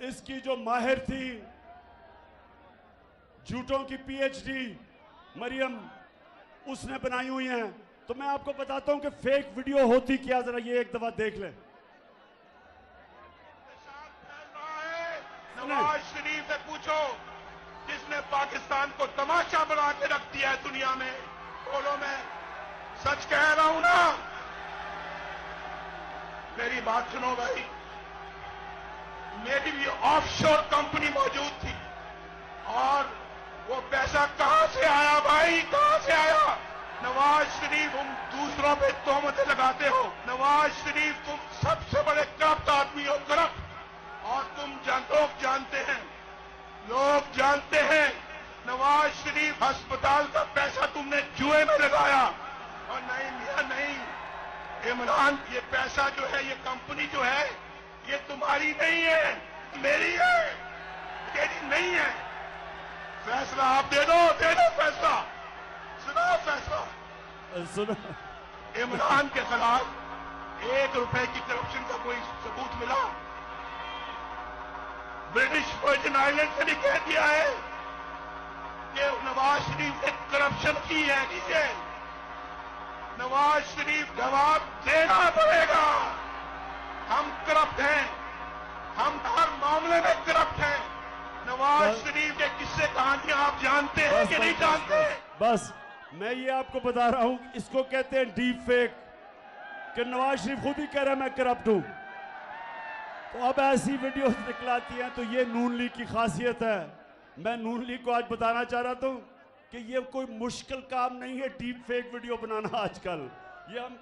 इसकी जो माहिर थी झूठों की पीएचडी मरियम, उसने बनाई हुई हैं। तो मैं आपको बताता हूं कि फेक वीडियो होती क्या, जरा ये एक दफा देख लें। नवाज शरीफ से पूछो, जिसने पाकिस्तान को तमाशा बना के रख दिया है दुनिया में। बोलो, मैं सच कह रहा हूं ना? मेरी बात सुनो भाई, मेरी भी ऑफशोर कंपनी मौजूद थी, और वो पैसा कहां से आया भाई, कहां से आया? नवाज शरीफ, तुम दूसरों पे तोहमतें लगाते हो। नवाज शरीफ, तुम सबसे बड़े करप्ट आदमी हो, करप्ट। और लोग जानते हैं, लोग जानते हैं, नवाज शरीफ अस्पताल का पैसा तुमने जुए में लगाया। और नहीं मियां नहीं, इमरान, ये पैसा जो है, ये कंपनी जो है, ये तुम्हारी नहीं है, मेरी है, तेरी नहीं है। फैसला आप दे दो फैसला, सुनाओ फैसला। सुनो, इमरान के खिलाफ 1 रुपए की करप्शन का कोई सबूत मिला? ब्रिटिश वर्जिन आइलैंड से भी कह दिया है कि नवाज शरीफ ने करप्शन की है। नीचे नवाज शरीफ, जवाब देना पड़ेगा। हम करप्ट हैं, हम हर मामले में करप्ट हैं। नवाज शरीफ के किस्से कहानियां आप जानते हैं कि नहीं जानते? बस मैं ये आपको बता रहा हूं, इसको कहते हैं डीप फेक, कि नवाज शरीफ खुद ही कह रहा है मैं करप्ट हूं। तो अब ऐसी वीडियोस निकलाती हैं, तो ये नून लीग की खासियत है। मैं नून लीग को आज बताना चाह रहा था कि ये कोई मुश्किल काम नहीं है डीप फेक वीडियो बनाना आजकल। ये हम